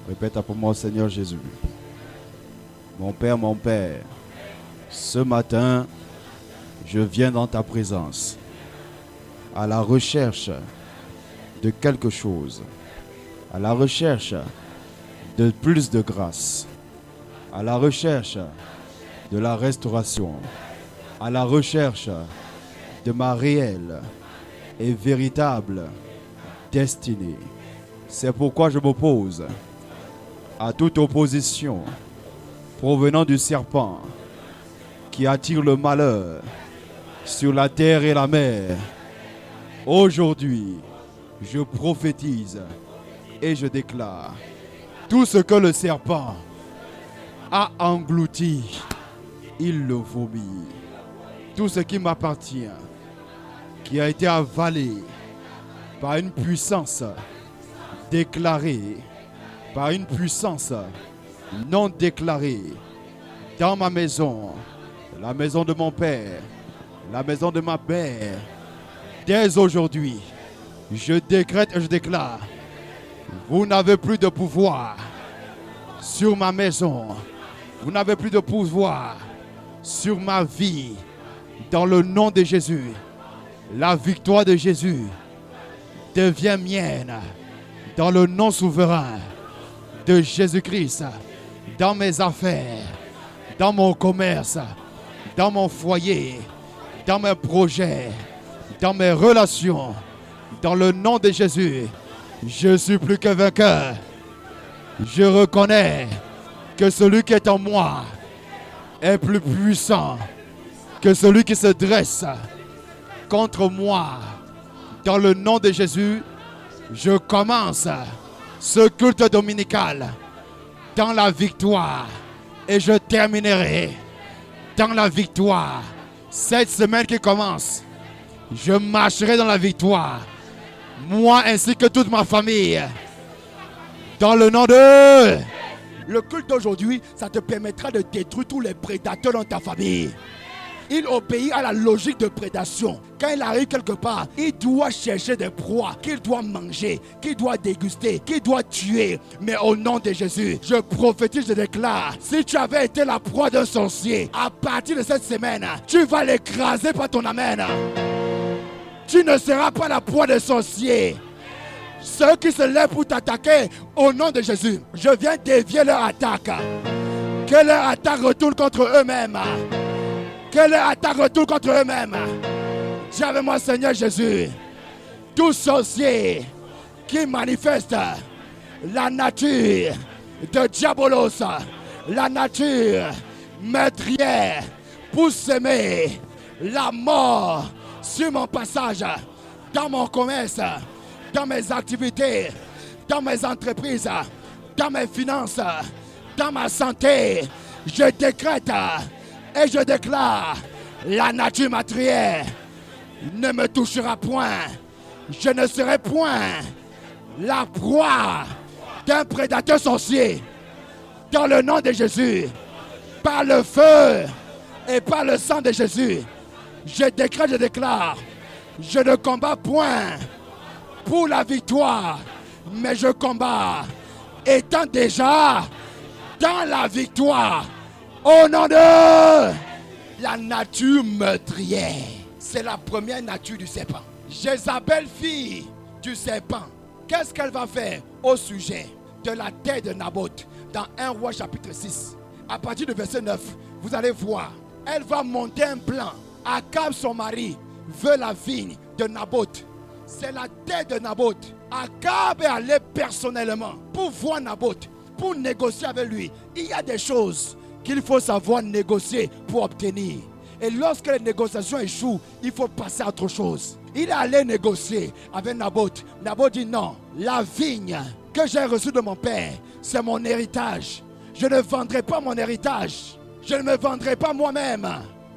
Répète pour moi, Seigneur Jésus. Mon Père, ce matin, je viens dans ta présence à la recherche de quelque chose, à la recherche de plus de grâce, à la recherche de la restauration, à la recherche de ma réelle et véritable destinée. C'est pourquoi je m'oppose à toute opposition provenant du serpent qui attire le malheur sur la terre et la mer. Aujourd'hui, je prophétise et je déclare tout ce que le serpent a englouti, il le vomit. Tout ce qui m'appartient, qui a été avalé par une puissance déclarée, par une puissance non déclarée, dans ma maison, la maison de mon père, la maison de ma mère, dès aujourd'hui, je décrète et je déclare, vous n'avez plus de pouvoir sur ma maison, vous n'avez plus de pouvoir sur ma vie, dans le nom de Jésus. La victoire de Jésus devient mienne, dans le nom souverain de Jésus-Christ, dans mes affaires, dans mon commerce, dans mon foyer, dans mes projets, dans mes relations, dans le nom de Jésus. Je suis plus que vainqueur. Je reconnais que celui qui est en moi est plus puissant que celui qui se dresse contre moi. Dans le nom de Jésus, je commence ce culte dominical dans la victoire et je terminerai dans la victoire. Cette semaine qui commence, je marcherai dans la victoire, moi ainsi que toute ma famille, dans le nom de... Le culte d'aujourd'hui, ça te permettra de détruire tous les prédateurs dans ta famille. Il obéit à la logique de prédation. Quand il arrive quelque part, il doit chercher des proies qu'il doit manger, qu'il doit déguster, qu'il doit tuer. Mais au nom de Jésus, je prophétise, je déclare, si tu avais été la proie d'un sorcier, à partir de cette semaine, tu vas l'écraser par ton amen. Tu ne seras pas la proie des sorciers. Ceux qui se lèvent pour t'attaquer, au nom de Jésus, je viens dévier leur attaque. Que leur attaque retourne contre eux-mêmes. Que leur attaque retourne contre eux-mêmes. Dis avec moi, Seigneur Jésus, tout sorcier qui manifeste la nature de Diabolos, la nature meurtrière pour semer la mort sur mon passage, dans mon commerce, dans mes activités, dans mes entreprises, dans mes finances, dans ma santé, je décrète et je déclare, la nature matérielle ne me touchera point. Je ne serai point la proie d'un prédateur sorcier. Dans le nom de Jésus, par le feu et par le sang de Jésus, je décrète, je déclare, je ne combats point pour la victoire, mais je combats étant déjà dans la victoire. Au nom de la nature meurtrière, c'est la première nature du serpent. Jézabel, fille du serpent, qu'est-ce qu'elle va faire au sujet de la terre de Naboth dans 1 Roi chapitre 6? À partir du verset 9, vous allez voir, elle va monter un plan. Akab, son mari, veut la vigne de Naboth. C'est la terre de Naboth. Akab est allé personnellement pour voir Naboth, pour négocier avec lui. Il y a des choses qu'il faut savoir négocier pour obtenir. Et lorsque les négociations échouent, il faut passer à autre chose. Il est allé négocier avec Naboth. Naboth dit non, la vigne que j'ai reçue de mon père, c'est mon héritage. Je ne vendrai pas mon héritage. Je ne me vendrai pas moi-même.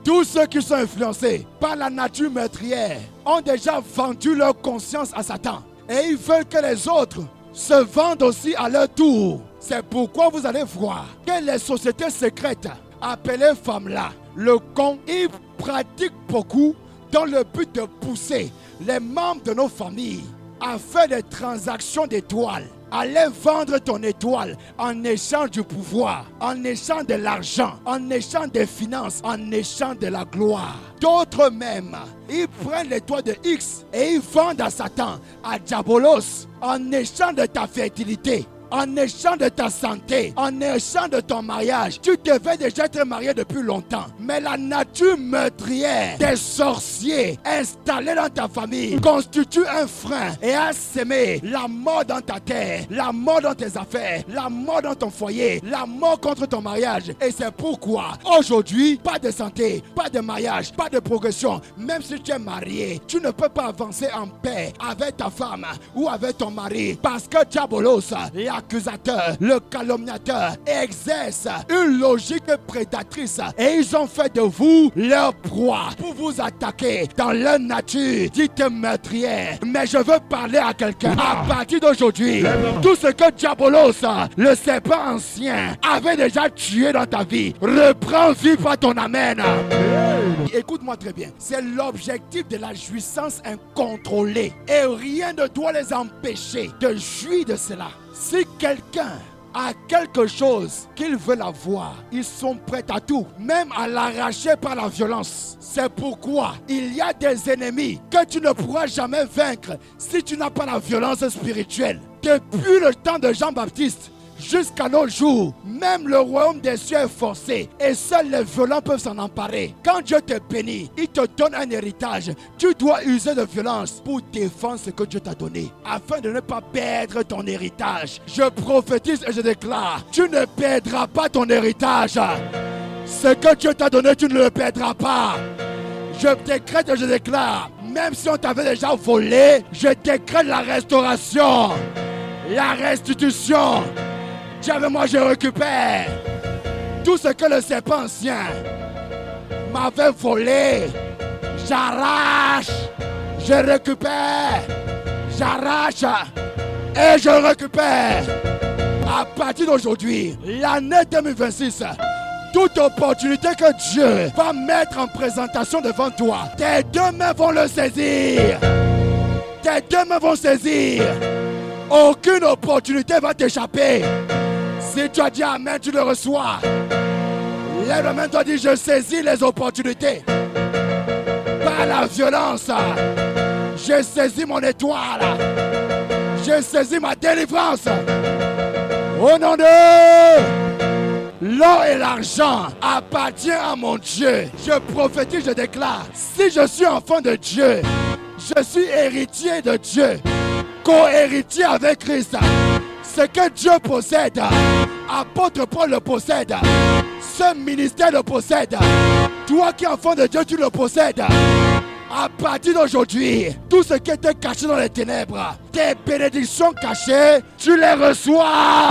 Tous ceux qui sont influencés par la nature meurtrière ont déjà vendu leur conscience à Satan. Et ils veulent que les autres se vendent aussi à leur tour. C'est pourquoi vous allez voir que les sociétés secrètes appelées femmes-là, le con, ils pratiquent beaucoup dans le but de pousser les membres de nos familles à faire des transactions d'étoiles. allait vendre ton étoile en échange du pouvoir, en échange de l'argent, en échange des finances, en échange de la gloire. D'autres même, ils prennent l'étoile de X et ils vendent à Satan, à Diabolos, en échange de ta fertilité, en échange de ta santé, en échange de ton mariage. Tu devais déjà être marié depuis longtemps. Mais la nature meurtrière des sorciers installés dans ta famille constitue un frein et a sémé la mort dans ta terre, la mort dans tes affaires, la mort dans ton foyer, la mort contre ton mariage. Et c'est pourquoi aujourd'hui, pas de santé, pas de mariage, pas de progression. Même si tu es marié, tu ne peux pas avancer en paix avec ta femme ou avec ton mari parce que Diabolos, l'accusateur, le calomniateur, exerce une logique prédatrice et ils ont fait de vous leur proie pour vous attaquer dans leur nature dite meurtrière. Mais je veux parler à quelqu'un. À partir d'aujourd'hui, tout ce que Diabolos, le serpent ancien, avait déjà tué dans ta vie, reprend vie par ton amen. Écoute-moi très bien. C'est l'objectif de la jouissance incontrôlée et rien ne doit les empêcher de jouir de cela. Si quelqu'un a quelque chose qu'ils veulent avoir, ils sont prêts à tout, même à l'arracher par la violence. C'est pourquoi il y a des ennemis que tu ne pourras jamais vaincre si tu n'as pas la violence spirituelle. Depuis le temps de Jean-Baptiste jusqu'à nos jours, même le royaume des cieux est forcé et seuls les violents peuvent s'en emparer. Quand Dieu te bénit, il te donne un héritage. Tu dois user de violence pour défendre ce que Dieu t'a donné, afin de ne pas perdre ton héritage. Je prophétise et je déclare, tu ne perdras pas ton héritage. Ce que Dieu t'a donné, tu ne le perdras pas. Je décrète et je déclare, même si on t'avait déjà volé, je décrète la restauration, la restitution. Dis avec moi, je récupère tout ce que le serpent ancien m'avait volé. J'arrache, je récupère, j'arrache et je récupère. À partir d'aujourd'hui, l'année 2026, toute opportunité que Dieu va mettre en présentation devant toi, tes deux mains vont le saisir. Tes deux mains vont saisir. Aucune opportunité va t'échapper. Si tu as dit amen, tu le reçois. Lève la main, toi dis je saisis les opportunités. Par la violence, je saisis mon étoile. Je saisis ma délivrance. Au nom de l'or et l'argent appartient à mon Dieu. Je prophétise, je déclare, si je suis enfant de Dieu, je suis héritier de Dieu, co-héritier avec Christ. Ce que Dieu possède, apôtre Paul le possède, ce ministère le possède. Toi qui es enfant de Dieu, tu le possèdes. À partir d'aujourd'hui, tout ce qui était caché dans les ténèbres, tes bénédictions cachées, tu les reçois.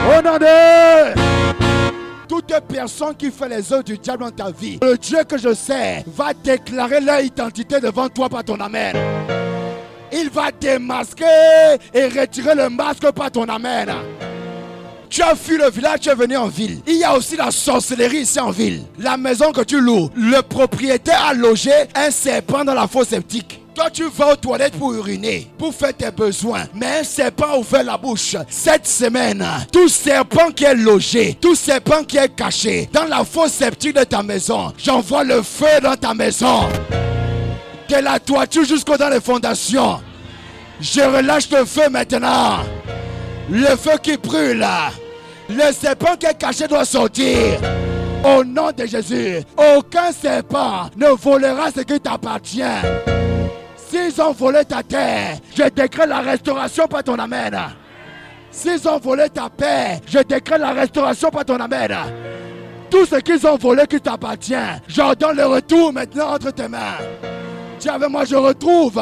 Au nom de toute personne qui fait les œuvres du diable dans ta vie, le Dieu que je sais va déclarer leur identité devant toi par ton amen. Il va démasquer et retirer le masque par ton amen. Tu as fui le village, tu es venu en ville. Il y a aussi la sorcellerie ici en ville. La maison que tu loues, le propriétaire a logé un serpent dans la fosse septique. Toi, tu vas aux toilettes pour uriner, pour faire tes besoins. Mais un serpent a ouvert la bouche. Cette semaine, tout serpent qui est logé, tout serpent qui est caché dans la fosse septique de ta maison, j'envoie le feu dans ta maison. De la toiture jusqu'au dans les fondations. Je relâche le feu maintenant. Le feu qui brûle. Le serpent qui est caché doit sortir. Au nom de Jésus, aucun serpent ne volera ce qui t'appartient. S'ils ont volé ta terre, je décrète la restauration par ton amen. S'ils ont volé ta paix, je décrète la restauration par ton amen. Tout ce qu'ils ont volé qui t'appartient, j'ordonne le retour maintenant entre tes mains. Dis avec moi, je retrouve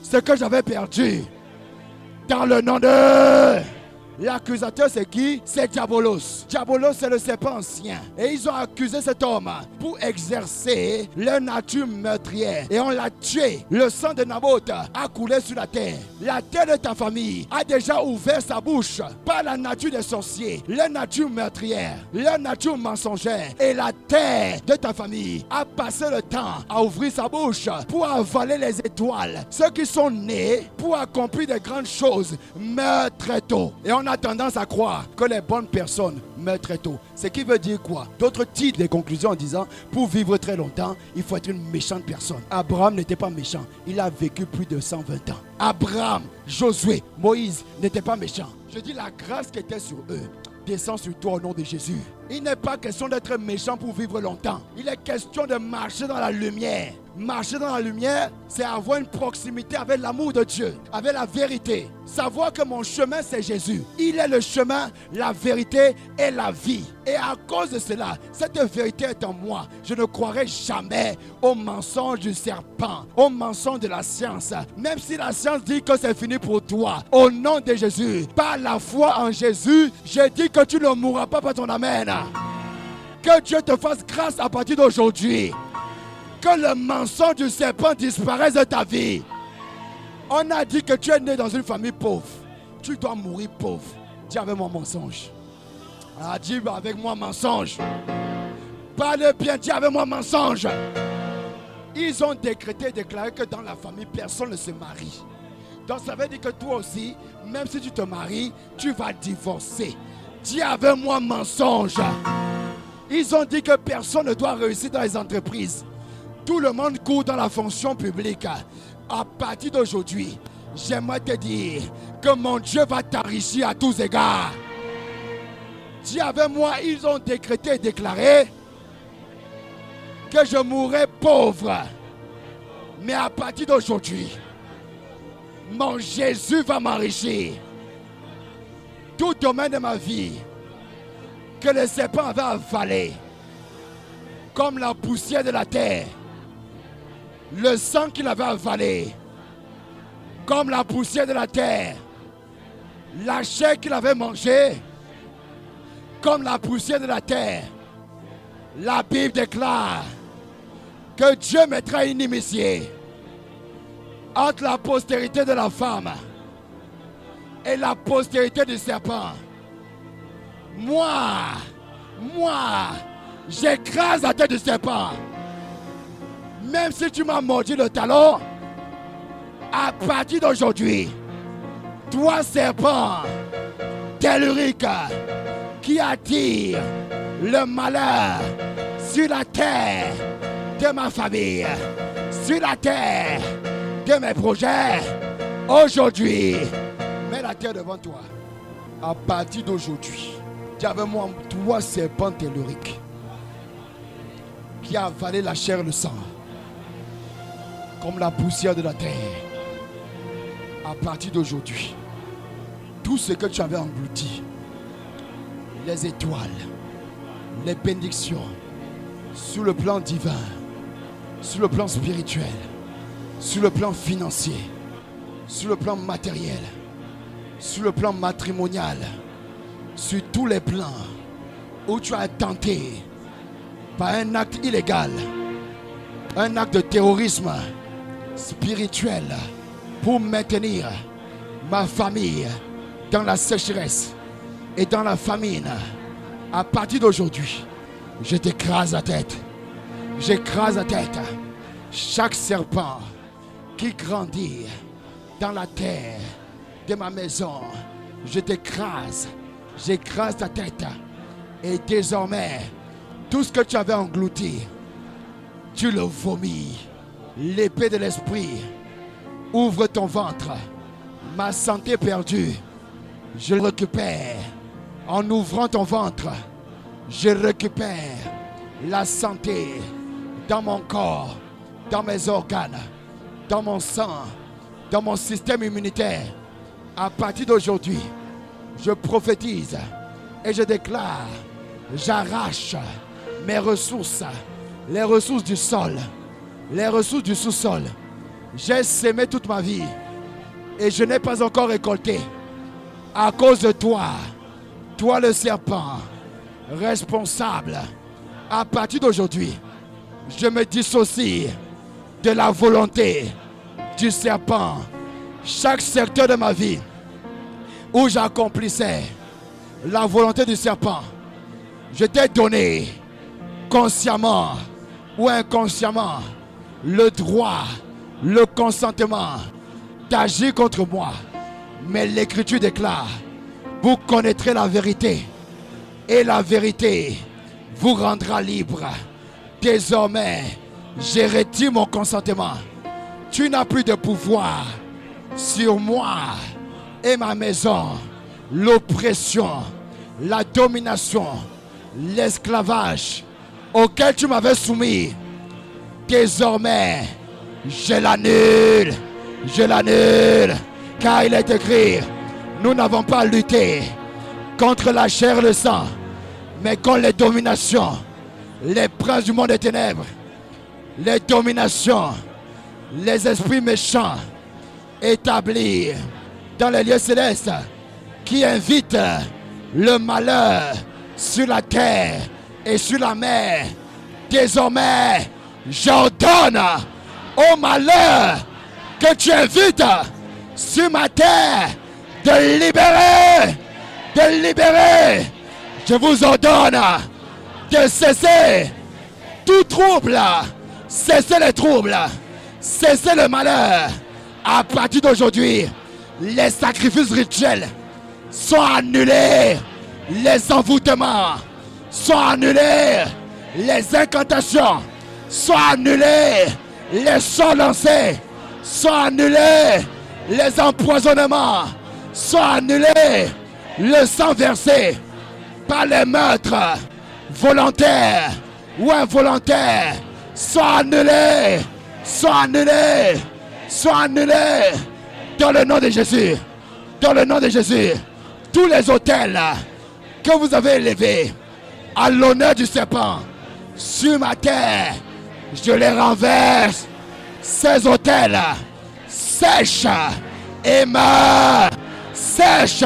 ce que j'avais perdu. Dans le nom de L'accusateur c'est qui? C'est Diabolos. Diabolos c'est le serpent ancien. Et ils ont accusé cet homme pour exercer leur nature meurtrière. Et on l'a tué. Le sang de Naboth a coulé sur la terre. La terre de ta famille a déjà ouvert sa bouche par la nature des sorciers, leur nature meurtrière, leur nature mensongère. Et la terre de ta famille a passé le temps à ouvrir sa bouche pour avaler les étoiles. Ceux qui sont nés pour accomplir de grandes choses meurent très tôt. Et on a tendance à croire que les bonnes personnes meurent très tôt. Ce qui veut dire quoi? D'autres tirent des conclusions en disant pour vivre très longtemps, il faut être une méchante personne. Abraham n'était pas méchant. Il a vécu plus de 120 ans. Abraham, Josué, Moïse n'étaient pas méchants. Je dis la grâce qui était sur eux descend sur toi au nom de Jésus. Il n'est pas question d'être méchant pour vivre longtemps. Il est question de marcher dans la lumière. Marcher dans la lumière, c'est avoir une proximité avec l'amour de Dieu, avec la vérité. Savoir que mon chemin, c'est Jésus. Il est le chemin, la vérité et la vie. Et à cause de cela, cette vérité est en moi. Je ne croirai jamais au mensonge du serpent, au mensonge de la science. Même si la science dit que c'est fini pour toi, au nom de Jésus, par la foi en Jésus, je dis que tu ne mourras pas par ton amen. Que Dieu te fasse grâce à partir d'aujourd'hui. Que le mensonge du serpent disparaisse de ta vie. On a dit que tu es né dans une famille pauvre. Tu dois mourir pauvre. Dis avec moi mensonge. Ah, dis avec moi mensonge. Parle bien, dis avec moi mensonge. Ils ont décrété et déclaré que dans la famille, personne ne se marie. Donc ça veut dire que toi aussi, même si tu te maries, tu vas divorcer. Dis avec moi mensonge. Ils ont dit que personne ne doit réussir dans les entreprises. Tout le monde court dans la fonction publique. À partir d'aujourd'hui, j'aimerais te dire que mon Dieu va t'enrichir à tous égards. Dis avec moi, ils ont décrété et déclaré que je mourrai pauvre. Mais à partir d'aujourd'hui, mon Jésus va m'enrichir. Tout domaine de ma vie que le serpent avait avalé, comme la poussière de la terre, le sang qu'il avait avalé, comme la poussière de la terre, la chair qu'il avait mangée, comme la poussière de la terre. La Bible déclare que Dieu mettra une inimitié entre la postérité de la femme et la postérité du serpent. Moi, j'écrase la tête du serpent. Même si tu m'as mordu le talon, à partir d'aujourd'hui, toi serpent tellurique qui attire le malheur sur la terre de ma famille, sur la terre de mes projets, aujourd'hui, mets la terre devant toi. À partir d'aujourd'hui, dis avec moi, toi serpent tellurique qui a avalé la chair et le sang comme la poussière de la terre. À partir d'aujourd'hui, tout ce que tu avais englouti, les étoiles, les bénédictions, sur le plan divin, sur le plan spirituel, sur le plan financier, sur le plan matériel, sur le plan matrimonial, sur tous les plans où tu as tenté par un acte illégal, un acte de terrorisme spirituel pour maintenir ma famille dans la sécheresse et dans la famine. À partir d'aujourd'hui, je t'écrase la tête. J'écrase la tête. Chaque serpent qui grandit dans la terre de ma maison, je t'écrase. J'écrase ta tête. Et désormais, tout ce que tu avais englouti, tu le vomis. L'épée de l'esprit ouvre ton ventre. Ma santé perdue, je le récupère. En ouvrant ton ventre, je récupère la santé dans mon corps, dans mes organes, dans mon sang, dans mon système immunitaire. À partir d'aujourd'hui, je prophétise et je déclare, j'arrache mes ressources, les ressources du sol, les ressources du sous-sol. J'ai sémé toute ma vie et je n'ai pas encore récolté. À cause de toi, toi le serpent, responsable, à partir d'aujourd'hui, je me dissocie de la volonté du serpent. Chaque secteur de ma vie où j'accomplissais la volonté du serpent, je t'ai donné consciemment ou inconsciemment le droit, le consentement d'agir contre moi. Mais l'Écriture déclare, vous connaîtrez la vérité et la vérité vous rendra libre. Désormais, j'ai retiré mon consentement. Tu n'as plus de pouvoir sur moi et ma maison. L'oppression, la domination, l'esclavage auquel tu m'avais soumis, désormais, je l'annule. Je l'annule. Car il est écrit, nous n'avons pas lutté contre la chair et le sang, mais contre les dominations, les princes du monde des ténèbres, les dominations, les esprits méchants établis dans les lieux célestes qui invitent le malheur sur la terre et sur la mer. Désormais, j'ordonne au malheur que tu invites sur ma terre de libérer, de libérer. Je vous ordonne de cesser tout trouble, cesser les troubles, cesser le malheur. À partir d'aujourd'hui, les sacrifices rituels sont annulés, les envoûtements sont annulés, les incantations sont annulées, les sorts lancés sont annulés, les empoisonnements sont annulés, le sang versé par les meurtres volontaires ou involontaires sont annulés, sont annulés, sont annulés dans le nom de Jésus. Dans le nom de Jésus, tous les autels que vous avez élevés à l'honneur du serpent sur ma terre, je les renverse. Ces autels sèchent et meurent, sèchent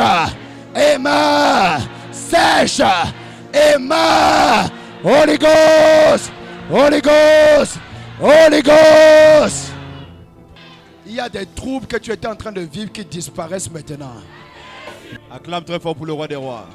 et meurent, sèchent et meurent. Holy Ghost, Holy Ghost, Holy Ghost. Il y a des troubles que tu étais en train de vivre qui disparaissent maintenant. Acclame très fort pour le roi des rois.